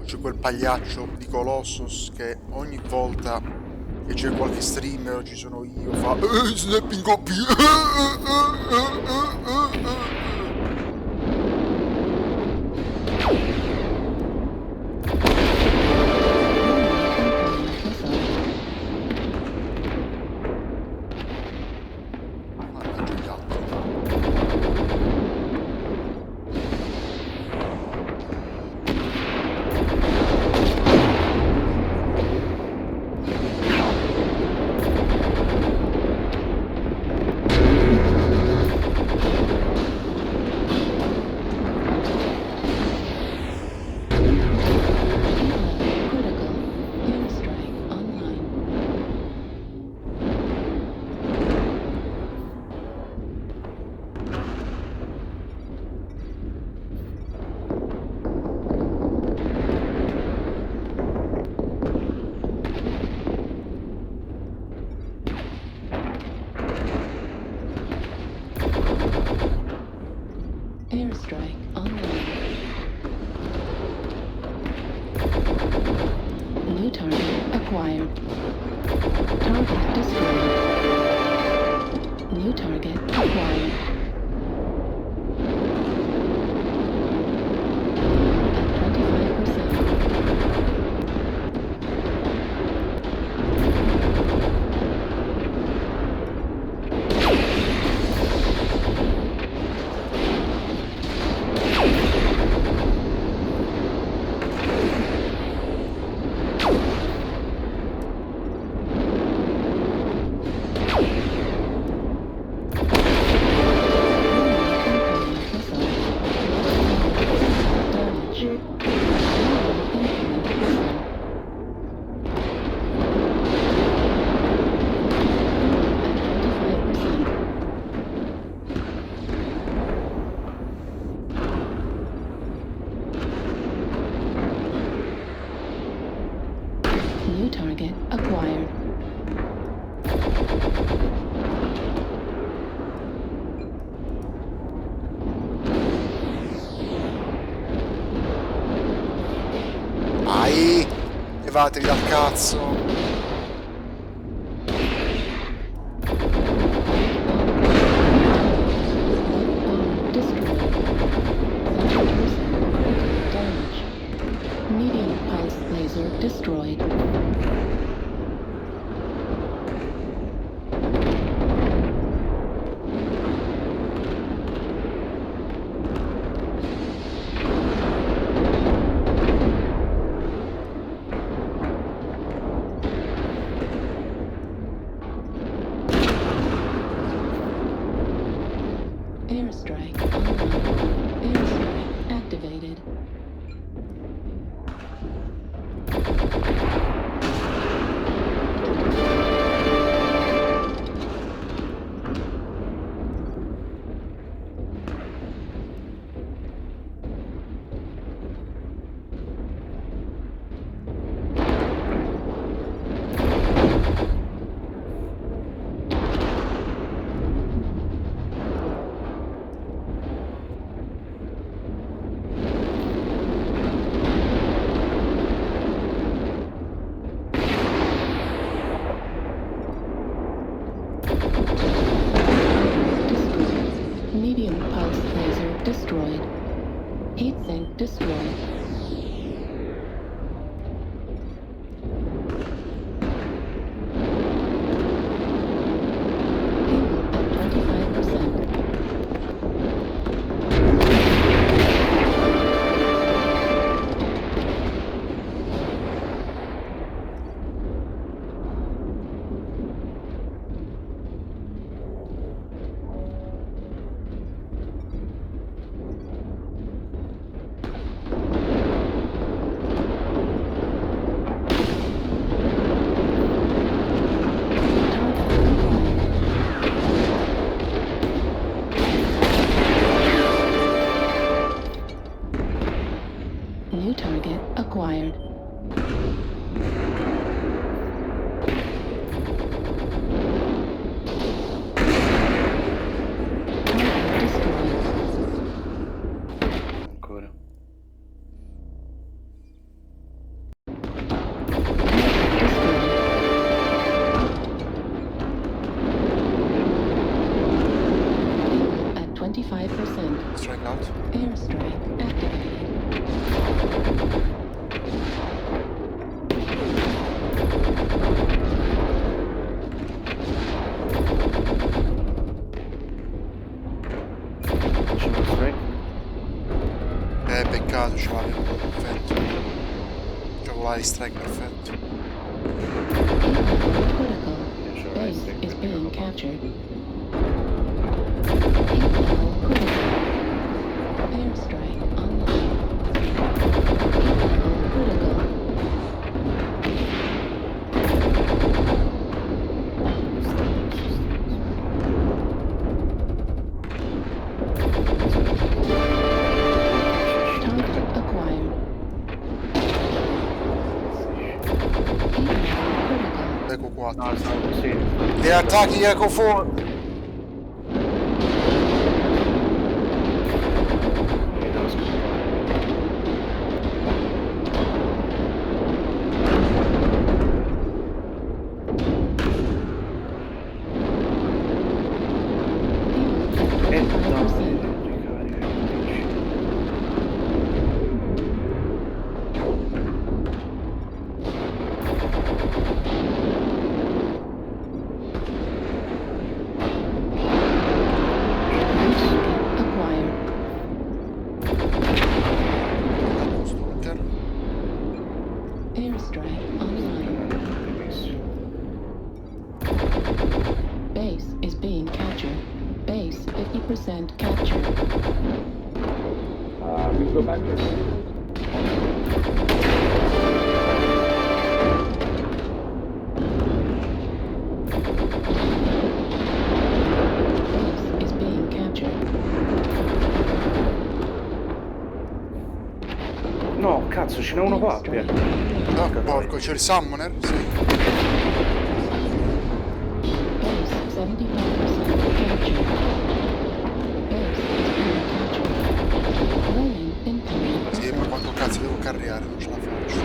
c'è quel pagliaccio di Colossus che ogni volta che c'è qualche streamer, ci sono io, fa snapping OP. Mannaggia gli altri. Airstrike online. New target acquired. Target destroyed. New target acquired. At 25%. New target acquired. Ai, levatevi dal cazzo. Medium pulse laser destroyed. Airstrike online. Airstrike activated. Medium pulse laser destroyed. Heatsink destroyed. Fuel at 25%. New target acquired. Target destroyed. Ancora. Peccato, ce l'avevo perfetto. C'avevo l'air strike perfetto. Heat level critical. Base is being captured. Heat level critical. Airstrike online. Heat level critical. Target acquired. Heat level critical. Eco 4. No, stavo sì. E attacchi Eco 4. Mi devo scappare. Fuel E at dai, 25%. ricarica. Acquired. Stalker. Airstrike online. Benissimo. Base is being captured. Base 50% captured. We go back to Base is being captured. No, cazzo, ce n'è uno qua. Airstrike. Ah, porco, c'è il summoner? Sì. Base 75% captured. Base is being captured. Warning incoming. Sì, ma quanto cazzo devo carriare? Non ce la faccio.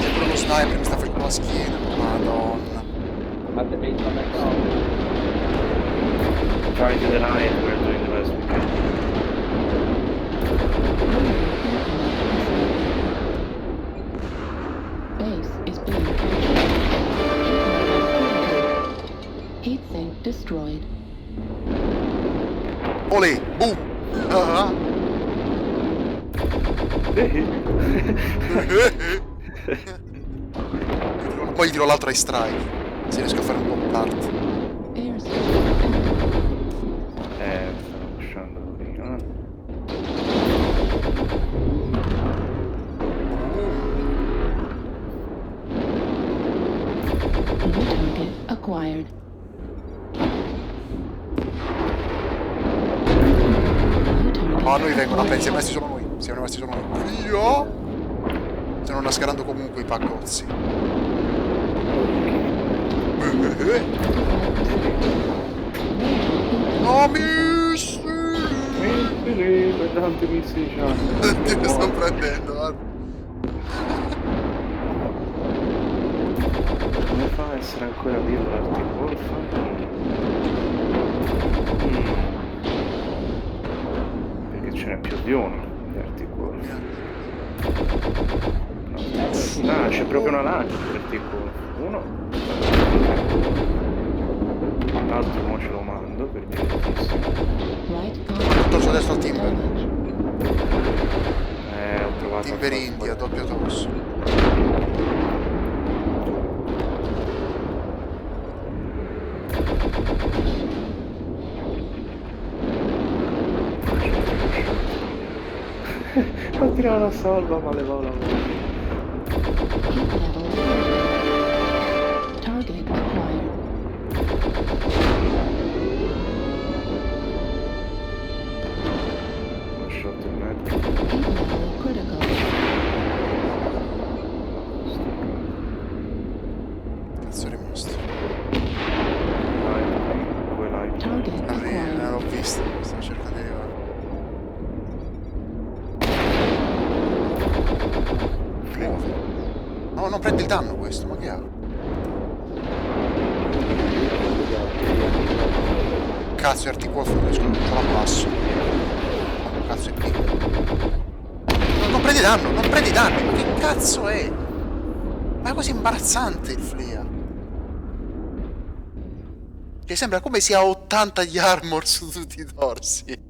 C'è pure lo sniper, mi sta facendo la schiena. Madonna. at the base of that ground. Trying to deny it, we're doing the best we can. Base is being captured. Heat sink destroyed. Olè, boom! Ah. Poi gli tiro l'altro ai strike. Se riesco a fare un po' part. Airstrike. Stanno pushando prima. New target acquired. New target Ma noi vengono a acquired. prendere, siamo rimasti solo noi. Siamo rimasti solo noi. Io! Stanno nascarando comunque i paccozzi. 25%. No, missi! Missili, tanti missili c'hanno. Ti sto prendendo, guarda. Come fa a essere ancora vivo l'articolo? Perché ce n'è più di uno di articolo. No, c'è proprio una lancia di articolo. Uno. L'altro mo ce lo mando per direttissimo. Right column Torso destro al timber. damage. Ho trovato Timber a India, doppio torso. Ho tirato la salva ma levavo la voce. Heat level. Target acquired. Ho sciolto il mezzo. Heat level critical. Cazzo è rimasto. Dove l'hai? Target acquired. L'ho visto, stavo cercando di arrivare. Muove. No, non prende il danno questo, ma che ha? Cazzo, è articolo fuori, scusa, non ce la passo. Quanto cazzo è piccolo. No, non prende danno, non prende danni, ma che cazzo è? Ma è così imbarazzante il Flea. Che sembra come se ha 80 di armor su tutti i torsi.